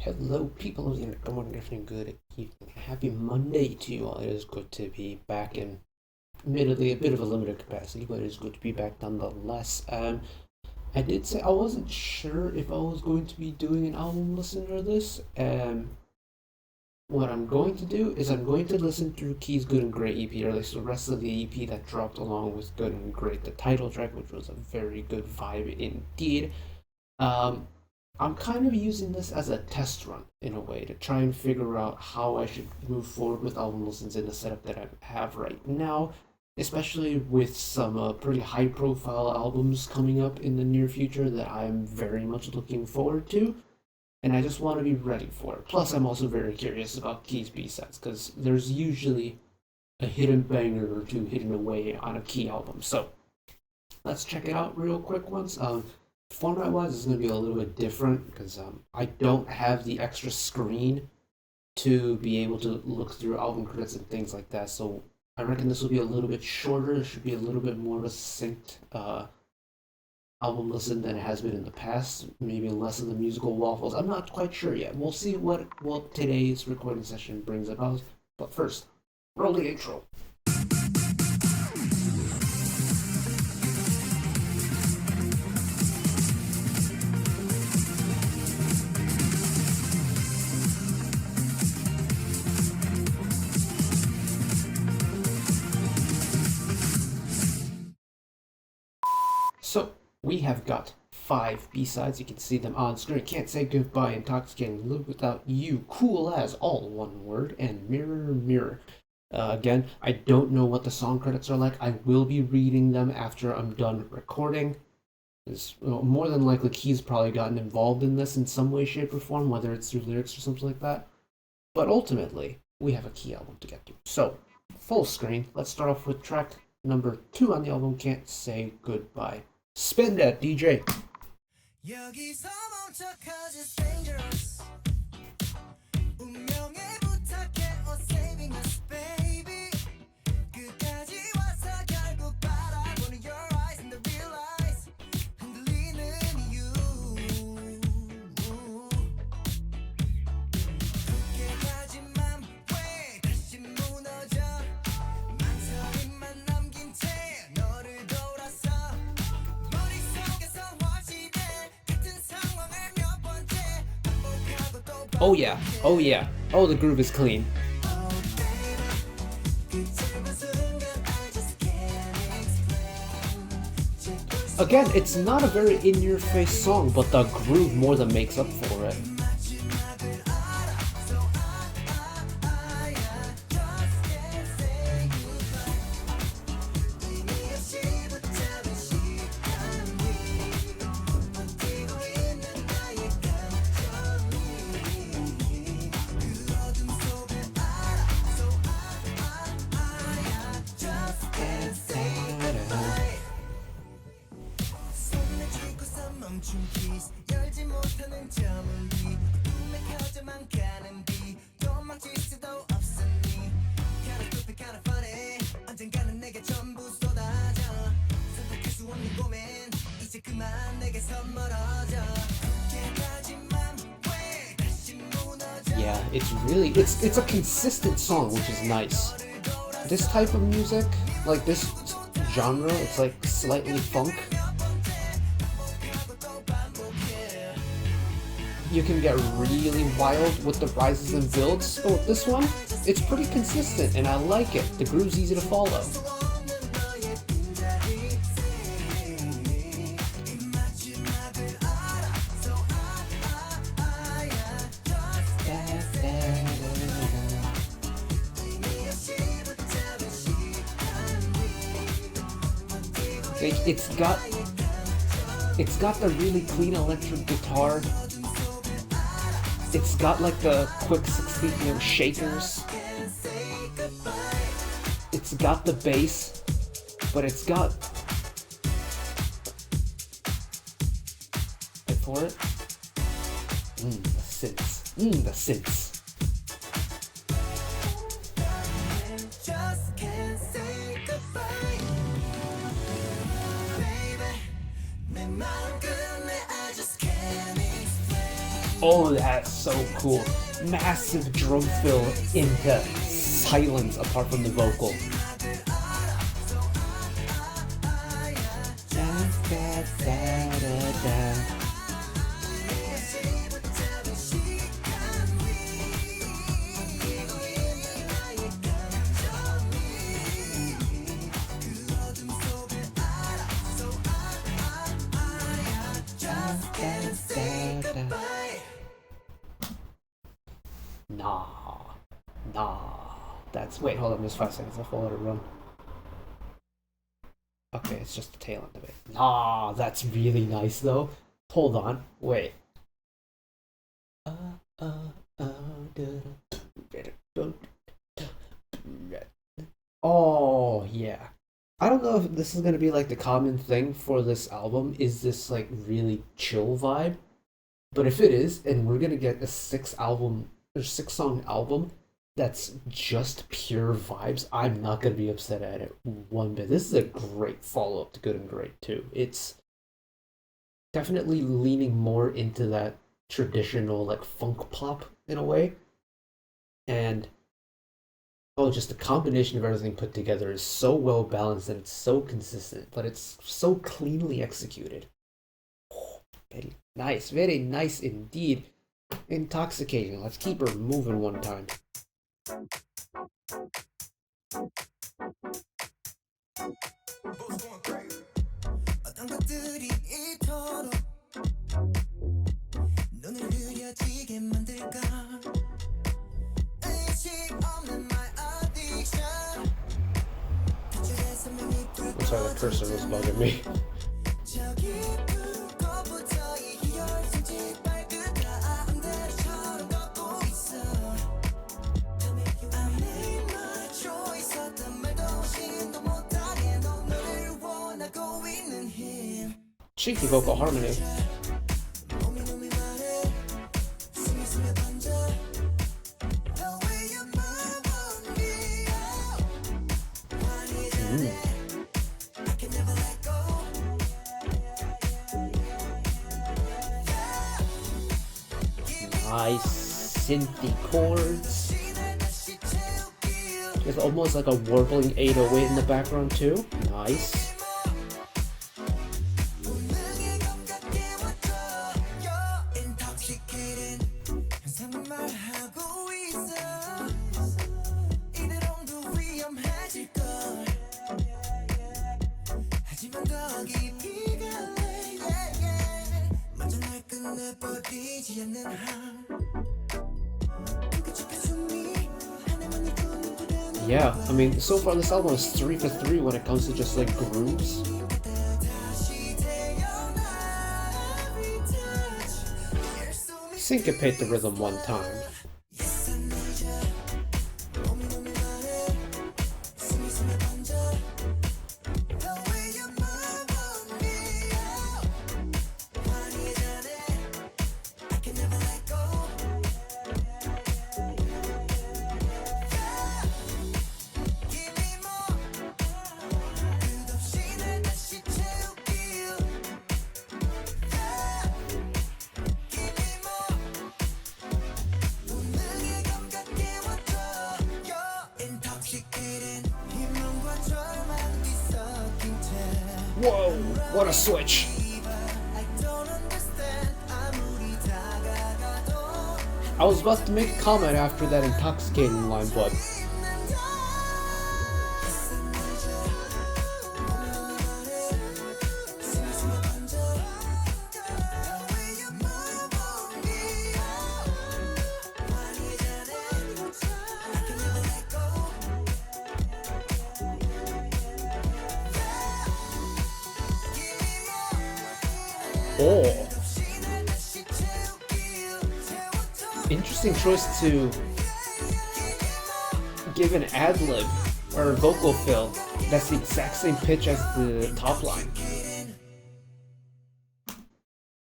Hello, people of the internet. Good morning, afternoon, good evening. Happy Monday to you all. It is good to be back in, admittedly, a bit of a limited capacity, but it is good to be back nonetheless. I did say I wasn't sure if I was going to be doing an album listen or this. What I'm going to do is I'm going to listen through Key's Good and Great EP, or at least the rest of the EP that dropped along with Good and Great, the title track, which was a very good vibe indeed. Um, I'm kind of using this as a test run in a way to try and figure out how I should move forward with album listens in the setup that I have right now, especially with some pretty high profile albums coming up in the near future that I'm very much looking forward to. And I just want to be ready for it. Plus, I'm also very curious about Key's B-sides because there's usually a hidden banger or two hidden away on a Key album. So let's check it out real quick once. Format wise, it's going to be a little bit different because I don't have the extra screen to be able to look through album credits and things like that. So I reckon this will be a little bit shorter. It should be a little bit more of a succinct album listen than it has been in the past. Maybe less of the musical waffles. I'm not quite sure yet. We'll see what today's recording session brings about. But first, roll the intro. So we have got five B-sides. You can see them on screen. Can't Say Goodbye, Intoxicating, Live Without You, Cool As, all one word, and Mirror Mirror. Again, I don't know what the song credits are like. I will be reading them after I'm done recording. More than likely, Key's probably gotten involved in this in some way, shape, or form, whether it's through lyrics or something like that. But ultimately, we have a Key album to get to. So, full screen. Let's start off with track number 2 on the album, Can't Say Goodbye. Spin that, DJ. Oh yeah, oh yeah, oh the groove is clean. Again, it's not a very in-your-face song, but the groove more than makes up for it. Yeah, it's a consistent song, which is nice. This type of music, like this genre, it's like slightly funk. You can get really wild with the rises and builds, but with this one, it's pretty consistent and I like it. The groove's easy to follow. It's got the really clean electric guitar. It's got like the quick 16 shakers. It's got the bass, but it's got wait for it. The synths. The synths. Oh, that's so cool. Massive drum fill into silence apart from the vocal. Da, da, da, da, da. Nah. That's wait, hold on, just 5 seconds. I'll let it run. Okay, it's just the tail end of it. Nah, that's really nice though. Hold on, wait. Oh yeah. I don't know if this is gonna be like the common thing for this album. Is this like really chill vibe? But if it is, and we're gonna get a 6 song album that's just pure vibes, I'm not gonna be upset at it one bit. This is a great follow up to Good and Great too. It's definitely leaning more into that traditional like funk pop in a way, and oh, just the combination of everything put together is so well balanced and it's so consistent, but it's so cleanly executed. Very nice, very nice indeed. Intoxicating. Let's keep her moving one time. I'm sorry, the cursor was bugging me. Cheeky vocal harmony. Nice synthy chords. There's almost like a warbling 808 in the background too. Nice. Yeah, I mean, so far this album is 3 for 3 when it comes to just like grooves. Syncopate the rhythm one time. Whoa, what a switch. I was about to make a comment after that intoxicating line, but oh. Interesting choice to give an ad-lib or vocal fill that's the exact same pitch as the top line.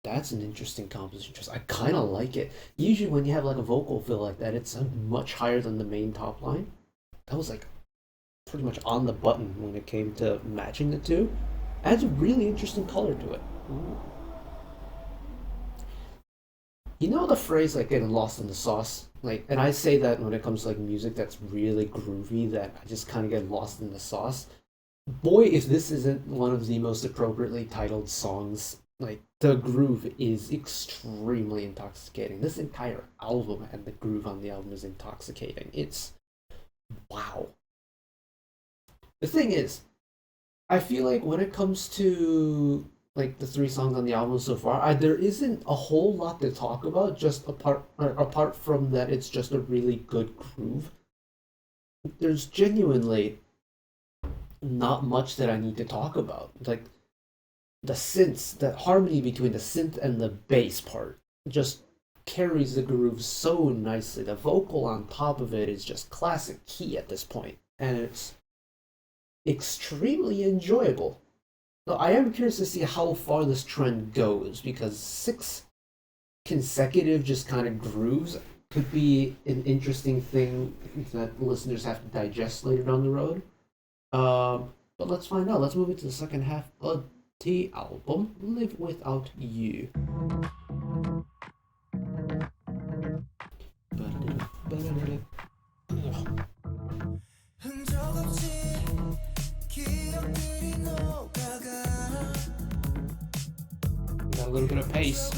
That's an interesting composition choice. I kind of like it. Usually when you have like a vocal fill like that, it's much higher than the main top line. That was like pretty much on the button when it came to matching the two. Adds a really interesting color to it. Ooh. You know the phrase like getting lost in the sauce? Like, and I say that when it comes to like music that's really groovy, that I just kind of get lost in the sauce. Boy, if this isn't one of the most appropriately titled songs. Like, the groove is extremely intoxicating. This entire album and the groove on the album is intoxicating. It's wow. The thing is, I feel like when it comes to like the three songs on the album so far, there isn't a whole lot to talk about. Just apart from that, it's just a really good groove. There's genuinely not much that I need to talk about. Like the synths, the harmony between the synth and the bass part just carries the groove so nicely. The vocal on top of it is just classic key at this point, and it's extremely enjoyable. Now, I am curious to see how far this trend goes because six consecutive just kind of grooves could be an interesting thing that listeners have to digest later down the road. But let's find out. Let's move into the second half of the album, Live Without You. Got a little bit of pace.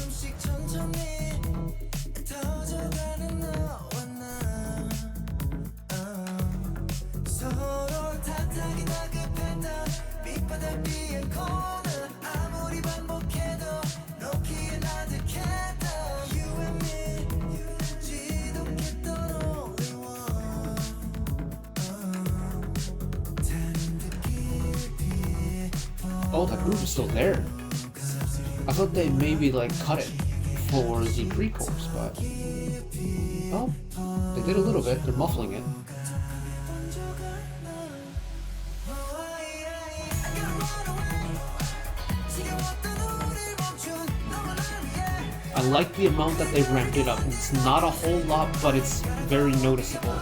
Oh, that groove is still there. I thought they maybe like cut it for the pre-chorus, but oh, they did a little bit. They're muffling it. I like the amount that they ramped it up. It's not a whole lot, but it's very noticeable.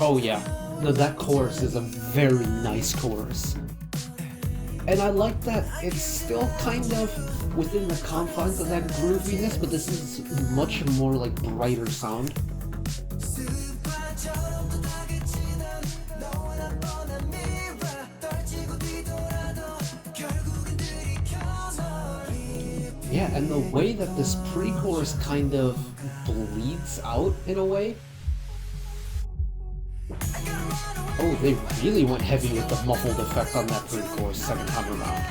Oh yeah, no, that chorus is a very nice chorus. And I like that it's still kind of within the confines of that grooviness, but this is much more like brighter sound. Yeah, and the way that this pre-chorus kind of bleeds out in a way. Oh, they really went heavy with the muffled effect on that pre-chorus second time around.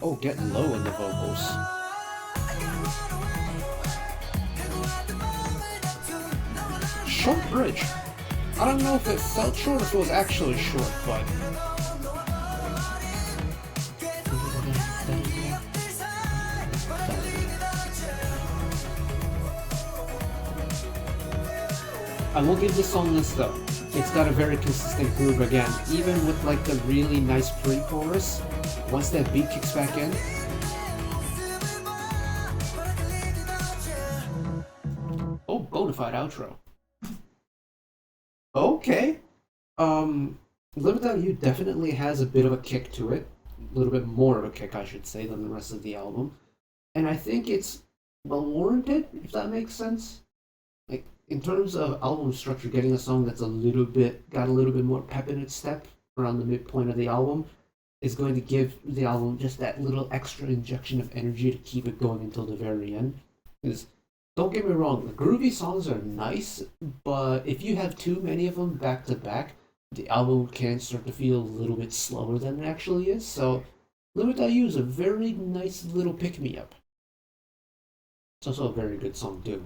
Oh, getting low in the vocals. Short bridge. I don't know if it felt short or if it was actually short, but I will give this song this though. It's got a very consistent groove again, even with like the really nice pre-chorus. Once that beat kicks back in, oh, bona fide outro. Okay, Live Without You definitely has a bit of a kick to it, a little bit more of a kick, I should say, than the rest of the album, and I think it's well warranted, if that makes sense. Like in terms of album structure, getting a song that's got a little bit more pep in its step around the midpoint of the album is going to give the album just that little extra injection of energy to keep it going until the very end. Because don't get me wrong, the groovy songs are nice, but if you have too many of them back to back, the album can start to feel a little bit slower than it actually is. So, Live Without You is a very nice little pick me up. It's also a very good song, too.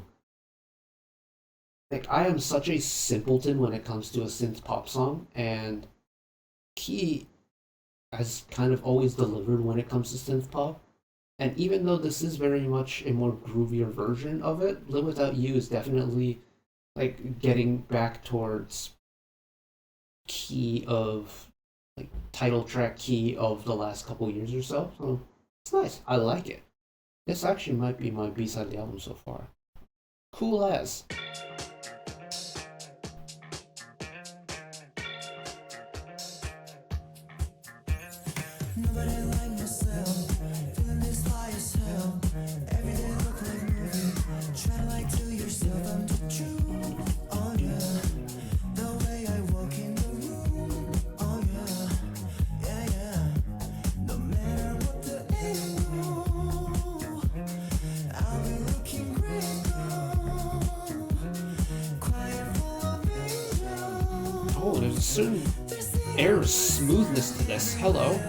Like, I am such a simpleton when it comes to a synth pop song, and Key has kind of always delivered when it comes to synth pop. And even though this is very much a more groovier version of it, Live Without You is definitely like getting back towards key of like title track key of the last couple years or so. So it's nice. I like it. This actually might be my B side of the album so far. CoolAs. Nobody like myself, feeling this high as hell. Every day look like movie. Try to lie to yourself, I'm the truth. Oh yeah, the way I walk in the room. Oh yeah, yeah yeah. No matter what the angle, I'll be looking great though. Quiet full of angels. Oh, there's a certain air of smoothness to this. Hello.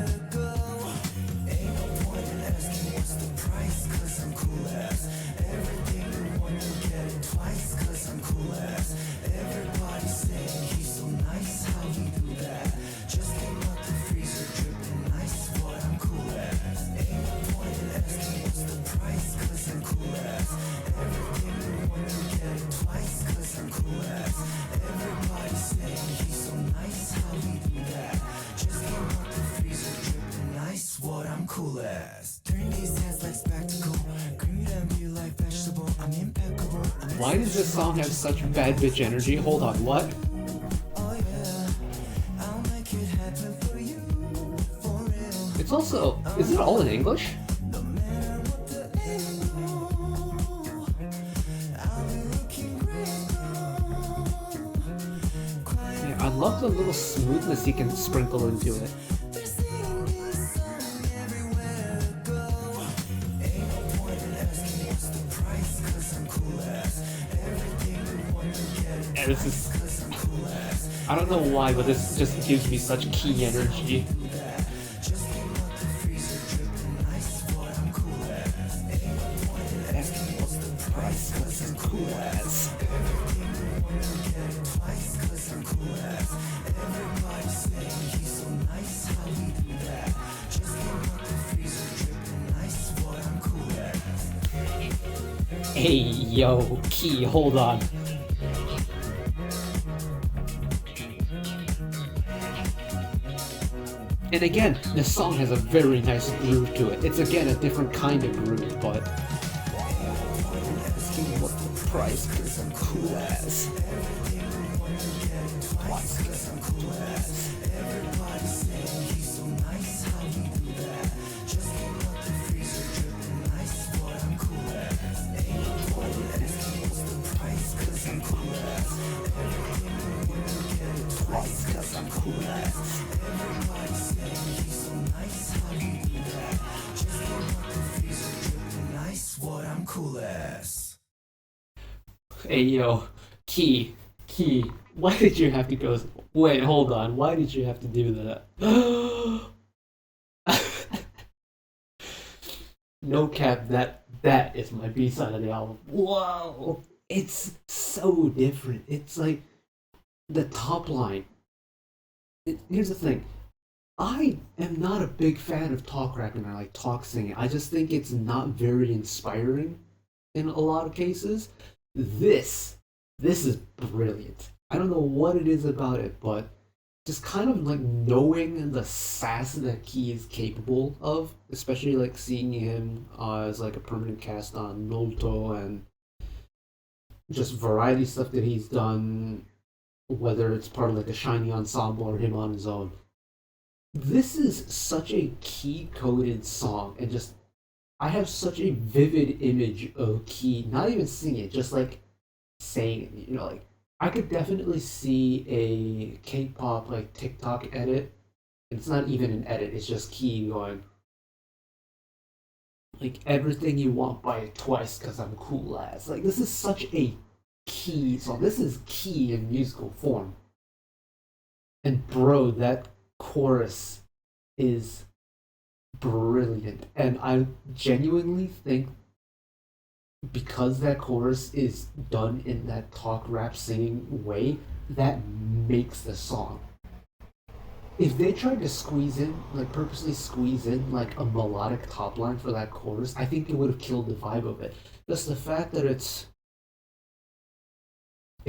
CoolAs. Turn these heads like spectacle. Green and be like vegetable. I'm impeccable. Why does this song have such bad bitch energy? Hold on, what? Oh yeah, I'll make it happen for you. For real. It's also, is it all in English? No matter what the angle, I'll be looking great though. Quiet. Yeah, I love the little smoothness he can sprinkle into it. They're singing this song everywhere I go. Ain't no point in asking what's the price, 'cause I'm CoolAs. Everything you want to get it Yeah, this is, 'cause I'm CoolAs. I don't know why, but this just gives me such key energy. Just came out the freezer dripping ice, boy, I'm CoolAs. Ain't no point in asking what's the price, 'cause I'm CoolAs. Everything you want to get it twice, 'cause I'm CoolAs. Everybody saying he's so nice, how we do that? Just came out the freezer dripping ice, boy, I'm CoolAs. Hey, yo, Key, hold on. And again, this song has a very nice groove to it. It's again a different kind of groove, but asking what the price, 'cause I'm CoolAs. Twice, 'cause I'm CoolAs. Everybody saying he's so nice, how we do that? Just came out the freezer dripping ice, boy, I'm CoolAs. Ain't no point in asking what's the price, 'cause I'm CoolAs. Everything you want to get it twice, 'cause I'm CoolAs. Everybody saying he's so nice, how we do that? Just came out the freezer dripping ice, what I'm CoolAs. Hey, yo, Key, why did you have to go? Wait, hold on. Why did you have to do that? No cap, that is my B side of the album. Whoa, it's so different. It's like the top line. Here's the thing. I am not a big fan of talk rapping or like talk singing. I just think it's not very inspiring in a lot of cases. This is brilliant. I don't know what it is about it, but just kind of like knowing the sass that he is capable of, especially like seeing him as like a permanent cast on Nolto and just variety stuff that he's done, whether it's part of like a shiny ensemble or him on his own. This is such a key coded song, and just I have such a vivid image of Key, not even singing it, just like saying it. You know, like I could definitely see a K-pop like TikTok edit It's not even an edit, it's just Key going, like, everything you want, buy it twice because I'm cool as. Like, this is such a Key song. This is Key in musical form. And bro, that chorus is brilliant. And I genuinely think because that chorus is done in that talk rap singing way, that makes the song. If they tried to squeeze in, like purposely squeeze in like a melodic top line for that chorus, I think it would have killed the vibe of it. Just the fact that it's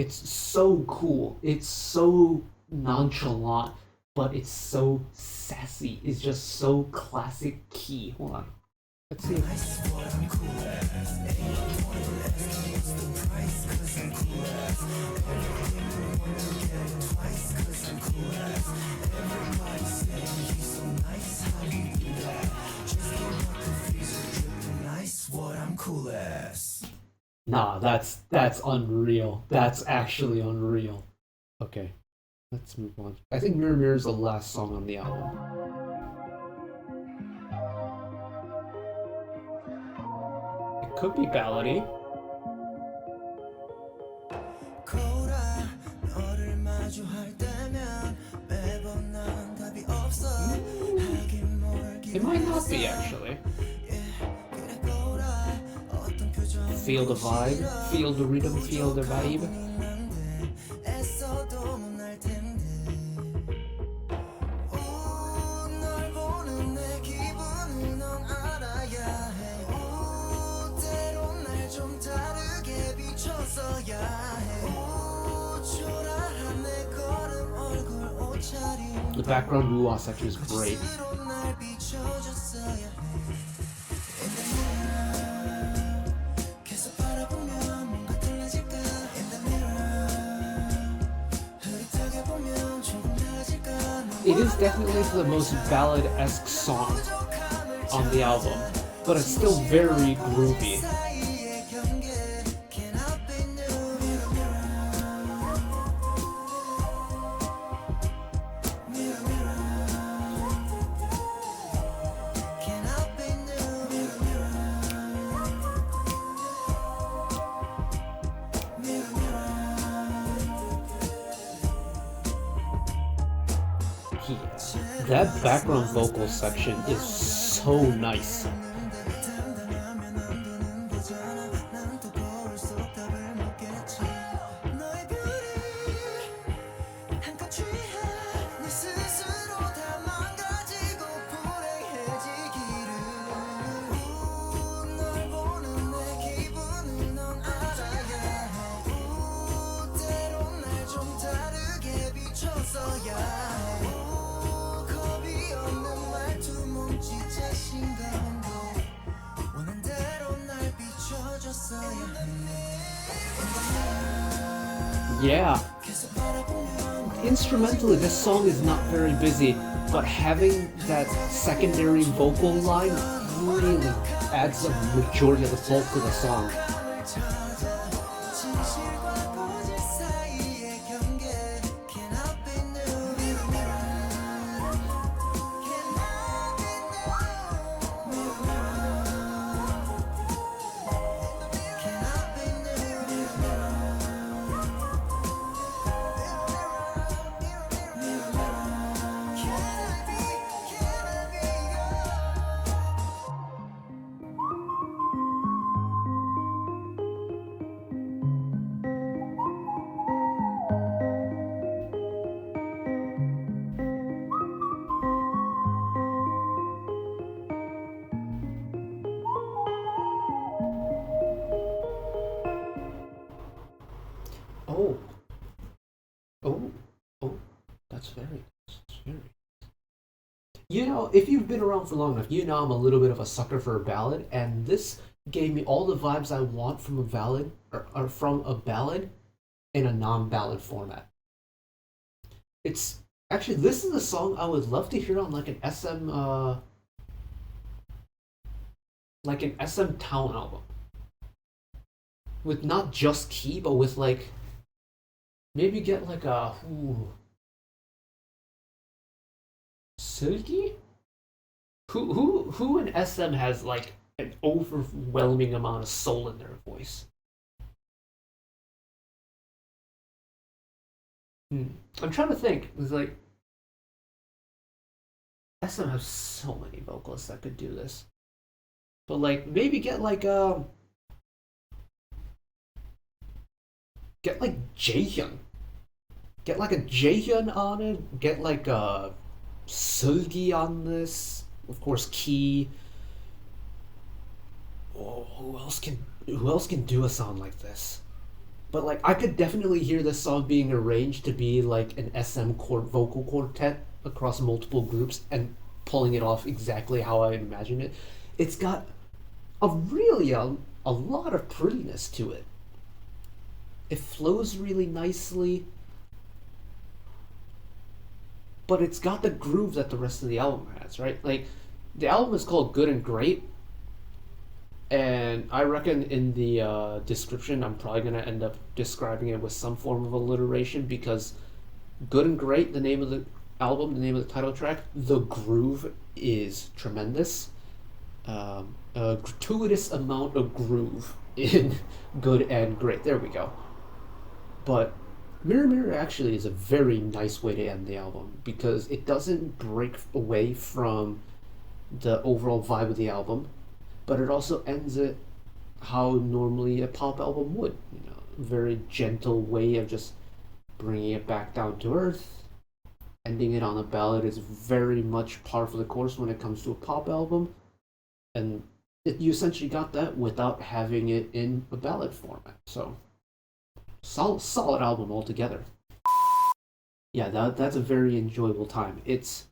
so cool, it's so nonchalant, but it's so sassy. It's just so classic Key. Hold on. Let's see. Nah, that's unreal. That's actually unreal. Okay, let's move on. I think Mirror Mirror is the last song on the album. It could be ballady. It might not be actually. Feel the vibe, feel the rhythm, feel the vibe. The background woo section is great. It is definitely the most ballad-esque song on the album, but it's still very groovy. That background vocal section is so nice. Yeah. Instrumentally, this song is not very busy, but having that secondary vocal line really adds a majority of the bulk to the song. Oh, oh, oh, that's very, that's very. You know, if you've been around for long enough, you know I'm a little bit of a sucker for a ballad, and this gave me all the vibes I want from a ballad, or from a ballad in a non-ballad format. It's actually this is a song I would love to hear on like an SM Town album with not just Key, but with like maybe get like a Silky? Who in SM has like an overwhelming amount of soul in their voice? Hmm. I'm trying to think. It's like SM has so many vocalists that could do this. But like maybe get like Jaehyun. Get like a Jaehyun on it. Get like a Sulgi on this. Of course, Key. Oh, who else can do a song like this? But like I could definitely hear this song being arranged to be like an vocal quartet across multiple groups and pulling it off exactly how I imagine it. It's got a lot of prettiness to it. It flows really nicely, but it's got the groove that the rest of the album has, right? Like the album is called Good and Great, and I reckon in the description I'm probably gonna end up describing it with some form of alliteration because Good and Great, the name of the album, the name of the title track, the groove is tremendous. A gratuitous amount of groove in Good and Great. There we go. But Mirror Mirror actually is a very nice way to end the album because it doesn't break away from the overall vibe of the album, but it also ends it how normally a pop album would. You know, very gentle way of just bringing it back down to earth. Ending it on a ballad is very much par for the course when it comes to a pop album, and you essentially got that without having it in a ballad format. So solid album altogether. Yeah, that's a very enjoyable time. It's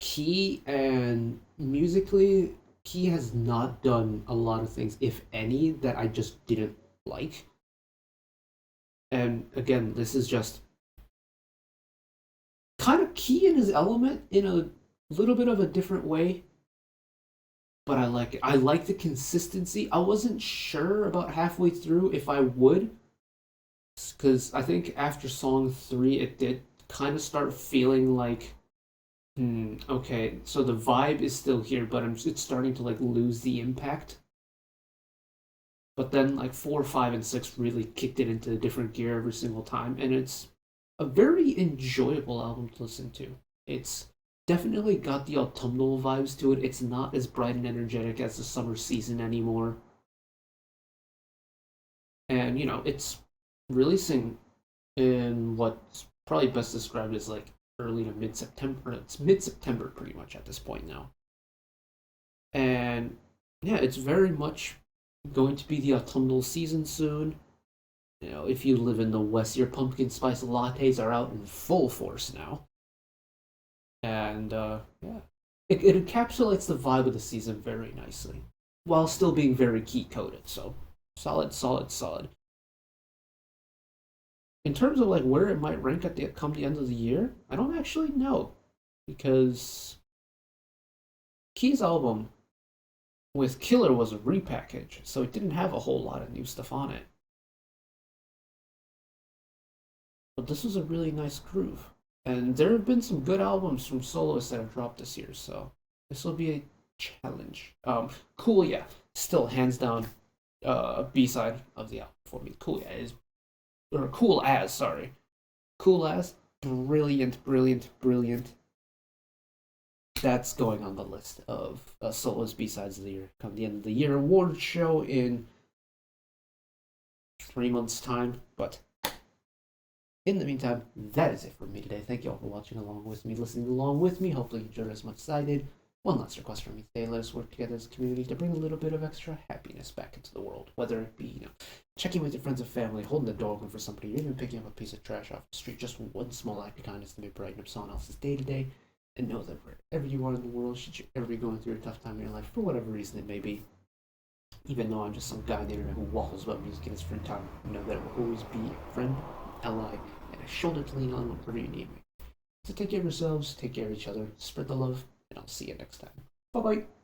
Key and musically, Key has not done a lot of things, if any, that I just didn't like. And again, this is just kind of Key in his element in a little bit of a different way, but I like it. I like the consistency. I wasn't sure about halfway through if I would, because I think after song three, it did kind of start feeling like, okay, so the vibe is still here, but it's starting to like lose the impact. But then like four, five, and six really kicked it into a different gear every single time, and it's a very enjoyable album to listen to. It's definitely got the autumnal vibes to it. It's not as bright and energetic as the summer season anymore. And, it's releasing in what's probably best described as like early to mid September. It's mid September pretty much at this point now. And yeah, it's very much going to be the autumnal season soon. If you live in the West, your pumpkin spice lattes are out in full force now. And yeah, it encapsulates the vibe of the season very nicely while still being very key coded. So solid, solid, solid. In terms of like where it might rank at the end of the year, I don't actually know because Key's album with Killer was a repackage, so it didn't have a whole lot of new stuff on it. But this was a really nice groove. And there have been some good albums from soloists that have dropped this year, so this will be a challenge. Cool, yeah, still hands down B side of the album for me. CoolAs, sorry, CoolAs, brilliant, brilliant, brilliant. That's going on the list of soloist B sides of the year. Come the end of the year award show in 3 months' time, but in the meantime, that is it for me today. Thank you all for watching along with me, listening along with me. Hopefully you enjoyed as much as I did. One last request from me today. Let us work together as a community to bring a little bit of extra happiness back into the world. Whether it be, checking with your friends and family, holding the door open for somebody, or even picking up a piece of trash off the street. Just one small act of kindness to may brighten up someone else's day to day. And know that wherever you are in the world, should you ever be going through a tough time in your life, for whatever reason it may be, even though I'm just some guy on the internet who waffles about music in his free time, know that it will always be a friend, ally, and a shoulder to lean on whenever you need me. So take care of yourselves, take care of each other, spread the love, and I'll see you next time. Bye bye.